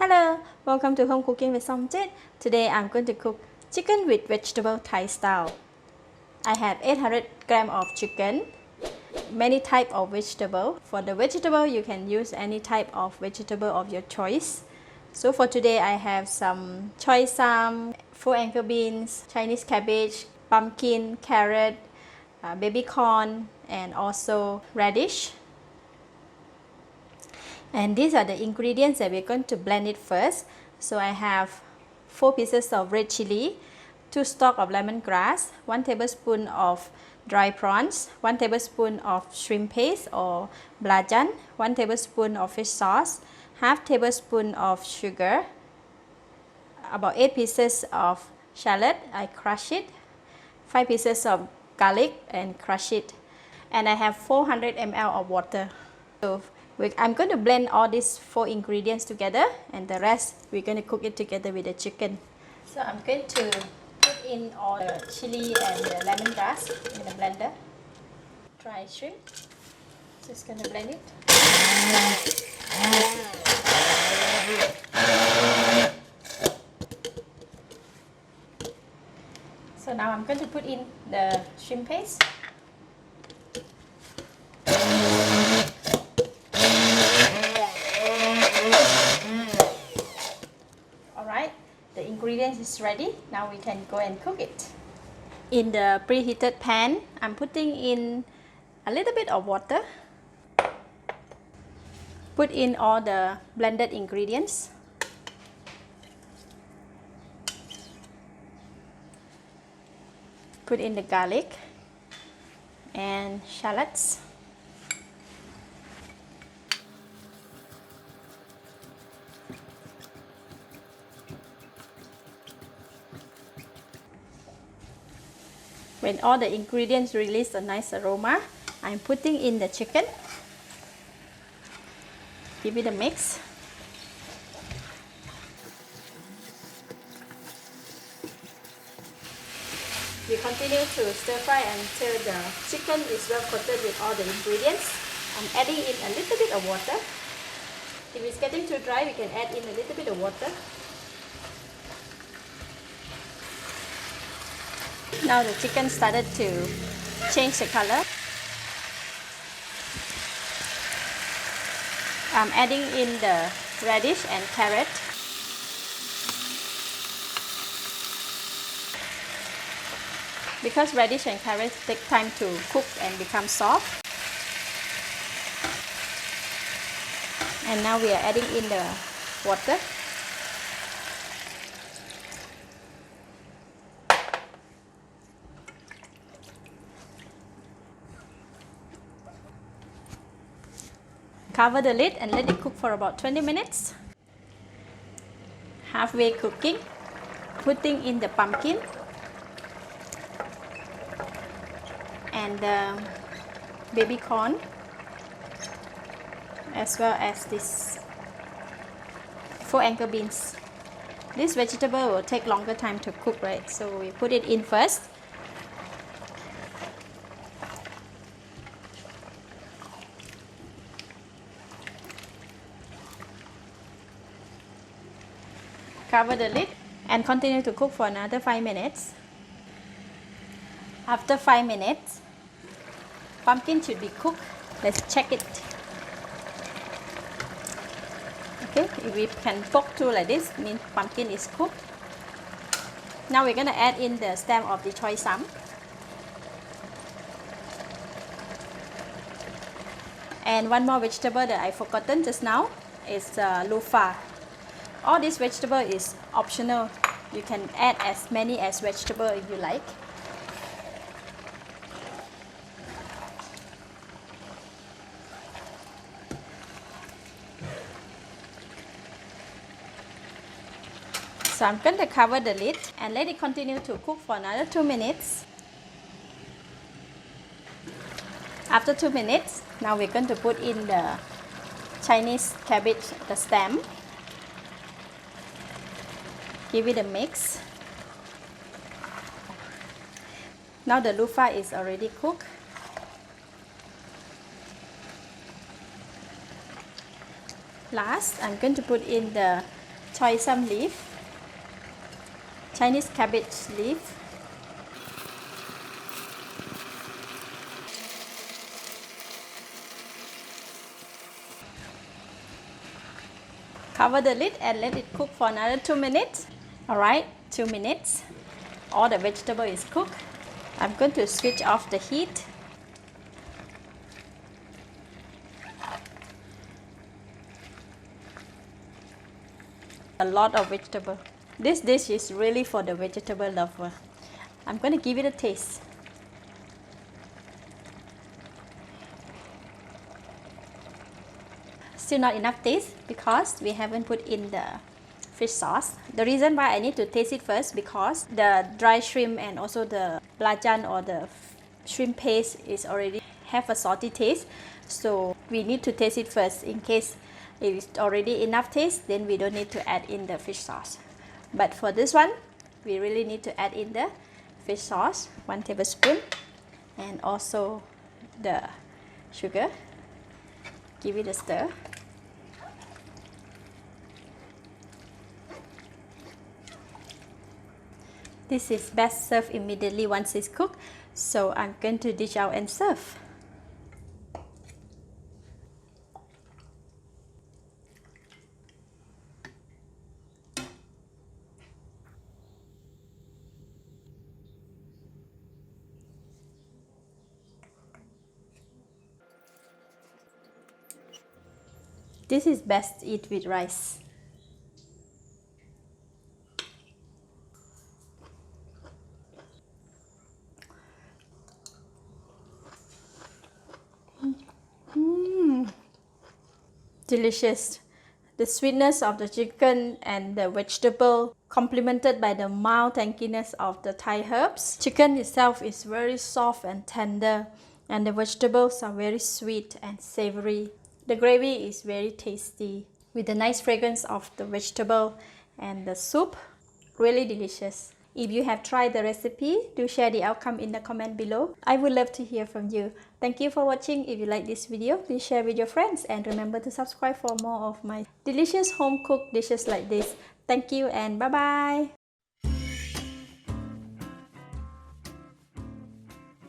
Hello, welcome to Home Cooking with Somjit. Today I'm going to cook chicken with vegetable Thai style. I have 800 grams of chicken, many type of vegetable. For the vegetable, you can use any type of vegetable of your choice. So for today, I have some choy sam, 4 anchor beans, Chinese cabbage, pumpkin, carrot, baby corn, and also radish. And these are the ingredients that we're going to blend it first. So I have 4 pieces of red chili, 2 stalks of lemongrass, 1 tablespoon of dry prawns, 1 tablespoon of shrimp paste or belacan, 1 tablespoon of fish sauce, half tablespoon of sugar, about 8 pieces of shallot, I crush it, 5 pieces of garlic and crush it, and I have 400 ml of water. So I'm going to blend all these 4 ingredients together, and the rest we're going to cook it together with the chicken. So I'm going to put in all the chili and the lemongrass in the blender. Dry shrimp. Just going to blend it. So now I'm going to put in the shrimp paste. The ingredients is ready. Now we can go and cook it. In the preheated pan, I'm putting in a little bit of water. Put in all the blended ingredients. Put in the garlic and shallots. When all the ingredients release a nice aroma, I'm putting in the chicken. Give it a mix. We continue to stir fry until the chicken is well coated with all the ingredients. I'm adding in a little bit of water. If it's getting too dry, we can add in a little bit of water. Now the chicken started to change the color. I'm adding in the radish and carrot. Because radish and carrot take time to cook and become soft. And now we are adding in the water. Cover the lid and let it cook for about 20 minutes. Halfway cooking, putting in the pumpkin and the baby corn, as well as this 4 anchor beans. This vegetable will take longer time to cook, right? So we put it in first. Cover the lid and continue to cook for another 5 minutes. After 5 minutes, pumpkin should be cooked. Let's check it. Okay, if we can poke through like this, means pumpkin is cooked. Now we're going to add in the stem of the choy sam. And one more vegetable that I forgotten just now is loofah. All this vegetable is optional. You can add as many as vegetable if you like. So I'm going to cover the lid and let it continue to cook for another 2 minutes. After 2 minutes, now we're going to put in the Chinese cabbage, the stem. Give it a mix. Now the loofah is already cooked. Last, I'm going to put in the choy sum leaf, Chinese cabbage leaf, cover the lid and let it cook for another 2 minutes. Alright, 2 minutes. All the vegetable is cooked. I'm going to switch off the heat. A lot of vegetable. This dish is really for the vegetable lover. I'm going to give it a taste. Still not enough taste because we haven't put in the fish sauce. The reason why I need to taste it first because the dry shrimp and also the belacan or the shrimp paste is already have a salty taste. So we need to taste it first. In case if it's already enough taste, then we don't need to add in the fish sauce. But for this one, we really need to add in the fish sauce, 1 tablespoon, and also the sugar. Give it a stir. This is best served immediately once it's cooked, so I'm going to dish out and serve. This is best eat with rice. Delicious. The sweetness of the chicken and the vegetable complemented by the mild tanginess of the Thai herbs. Chicken itself is very soft and tender, and the vegetables are very sweet and savory. The gravy is very tasty with the nice fragrance of the vegetable and the soup. Really delicious. If you have tried the recipe, do share the outcome in the comment below. I would love to hear from you. Thank you for watching. If you like this video, please share with your friends and remember to subscribe for more of my delicious home cooked dishes like this. Thank you and bye bye.